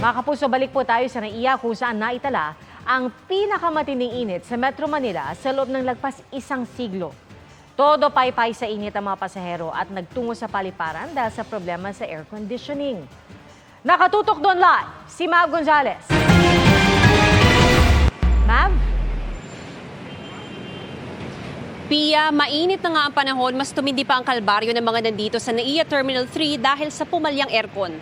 Mga kapuso, balik po tayo sa NAIA kung saan naitala ang pinakamatinding init sa Metro Manila sa loob ng lagpas isang siglo. Todo paypay sa init ang mga pasahero at nagtungo sa paliparan dahil sa problema sa air conditioning. Nakatutok doon live si Mav Gonzalez. Mav? Pia, mainit na nga ang panahon, mas tumindi pa ang kalbaryo ng mga nandito sa NAIA Terminal 3 dahil sa pumalyang aircon.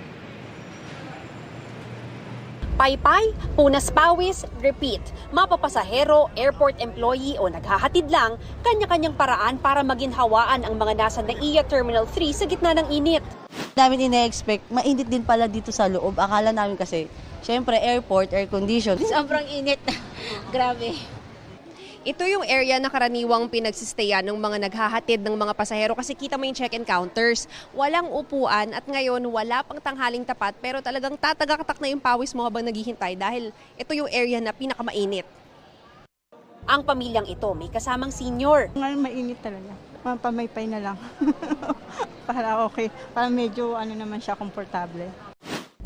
Paypay, punas pawis, repeat. Mapapasahero, airport employee o naghahatid lang, kanya-kanyang paraan para maginhawaan ang mga nasa NAIA Terminal 3 sa gitna ng init. Namin ina-expect, mainit din pala dito sa loob. Akala namin kasi, syempre airport, air condition. Sobrang init. Grabe. Ito yung area na karaniwang pinagsistayan ng mga naghahatid ng mga pasahero kasi kita mo yung check-in counters. Walang upuan at ngayon wala pang tanghaling tapat pero talagang tatagaktak na yung pawis mo habang naghihintay dahil ito yung area na pinakamainit. Ang pamilyang ito may kasamang senior. Ngayon mainit talaga. Pamaypay na lang. Para okay. Para medyo naman siya, komportable.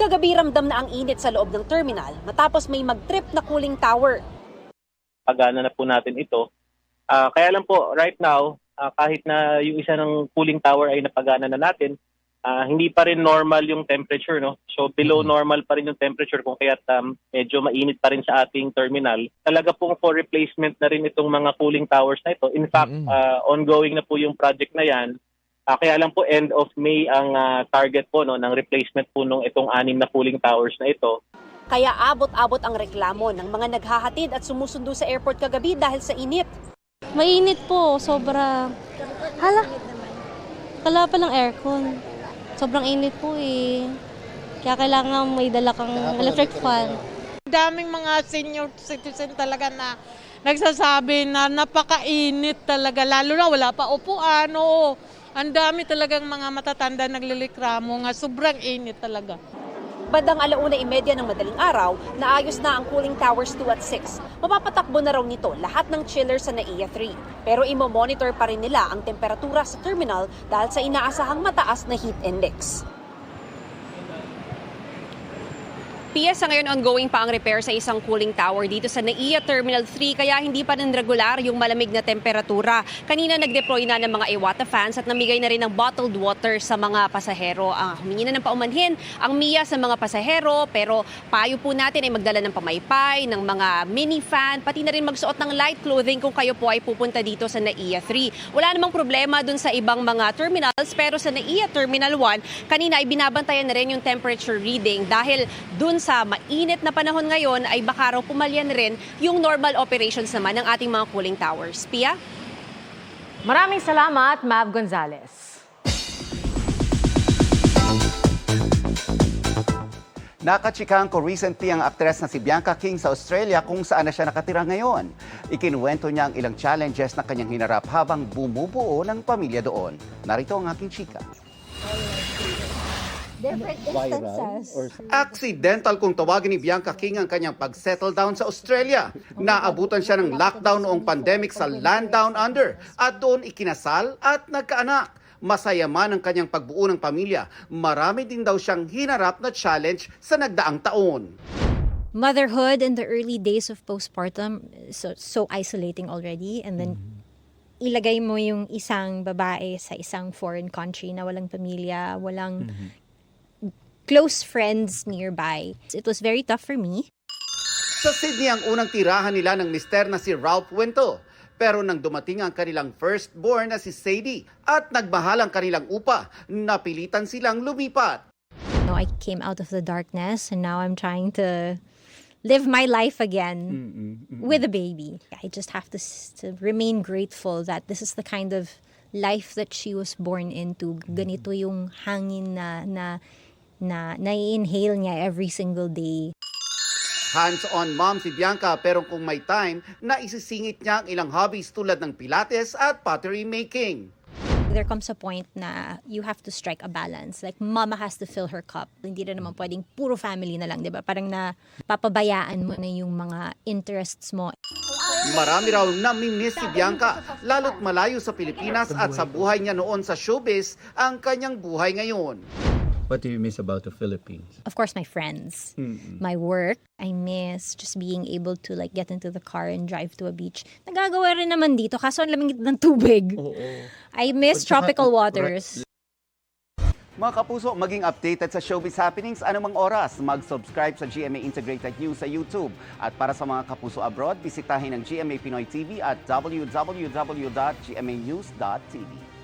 Kagabi ramdam na ang init sa loob ng terminal matapos may mag-trip na cooling tower. Pagana na po natin ito. Kaya lang po, right now, kahit na yung isa ng cooling tower ay napagana na natin, hindi pa rin normal yung temperature. No? So below normal pa rin yung temperature kung kaya't medyo mainit pa rin sa ating terminal. Talaga pong for replacement na rin itong mga cooling towers na ito. In fact, ongoing na po yung project na yan. Kaya lang po end of May ang target po no, ng replacement po nung itong 6 na cooling towers na ito. Kaya abot-abot ang reklamo ng mga naghahatid at sumusundo sa airport kagabi dahil sa init. Mainit po, sobra. Wala pa ng aircon. Sobrang init po eh. Kaya kailangan may dala kang electric fan. Daming mga senior citizen talaga na nagsasabi na napakainit talaga. Lalo na wala pa upuan. Oo. Ang dami talagang mga matatanda naglilikramo nga. Sobrang init talaga. Bandang 1:30 ng madaling araw, naayos na ang cooling towers 2 at 6. Mapapatakbo na raw nito lahat ng chiller sa NAIA 3. Pero imo-monitor pa rin nila ang temperatura sa terminal dahil sa inaasahang mataas na heat index. Pia, sa ngayon ongoing pa ang repair sa isang cooling tower dito sa NAIA Terminal 3 kaya hindi pa rin regular yung malamig na temperatura. Kanina nag-deploy na ng mga Iwata fans at namigay na rin ng bottled water sa mga pasahero. Humingi na ng paumanhin ang MIA sa mga pasahero pero payo po natin ay magdala ng pamaypay, ng mga mini fan, pati na rin magsuot ng light clothing kung kayo po ay pupunta dito sa NAIA 3. Wala namang problema dun sa ibang mga terminals pero sa NAIA Terminal 1 kanina ay binabantayan na rin yung temperature reading dahil dun sa mainit na panahon ngayon ay baka raw pumalyan rin yung normal operations naman ng ating mga cooling towers. Pia? Maraming salamat, Mav Gonzalez. Nakachikahan ko recently ang aktres na si Bianca King sa Australia kung saan na siya nakatira ngayon. Ikinuwento niya ang ilang challenges na kanyang hinarap habang bumubuo ng pamilya doon. Narito ang aking chika. Different instances. Accidental kung tawagin ni Bianca King ang kanyang pag-settle down sa Australia. Naabutan siya ng lockdown noong pandemic sa Land Down Under at doon ikinasal at nagkaanak. Masaya man ang kanyang pagbuo ng pamilya, marami din daw siyang hinarap na challenge sa nagdaang taon. Motherhood in the early days of postpartum, so isolating already, and then ilagay mo yung isang babae sa isang foreign country na walang pamilya, walang close friends nearby. It was very tough for me. Sa Sydney ang unang tirahan nila ng mister na si Ralph Wento. Pero nang dumating ang kanilang firstborn na si Sadie at nagmahal ang kanilang upa, napilitan silang lumipat. I came out of the darkness and now I'm trying to live my life again with a baby. I just have to remain grateful that this is the kind of life that she was born into. Ganito yung hangin na nai-inhale niya every single day. Hands-on mom si Bianca pero kung may time, naisisingit niya ang ilang hobbies tulad ng pilates at pottery making. There comes a point na you have to strike a balance. Like, mama has to fill her cup. Hindi na naman pwedeng puro family na lang, di ba? Parang napapabayaan mo na yung mga interests mo. Marami raw namimiss si Bianca, lalo't malayo sa Pilipinas at sa buhay niya noon sa showbiz ang kanyang buhay ngayon. What do you miss about the Philippines? Of course, my friends, my work. I miss just being able to like get into the car and drive to a beach. Nagagawa rin naman dito, kaso ang lamig ng tubig. I miss tropical waters. Mga kapuso, maging updated sa showbiz happenings anumang oras. Mag-subscribe sa GMA Integrated News sa YouTube. At para sa mga kapuso abroad, bisitahin ang GMA Pinoy TV at www.gmanews.tv.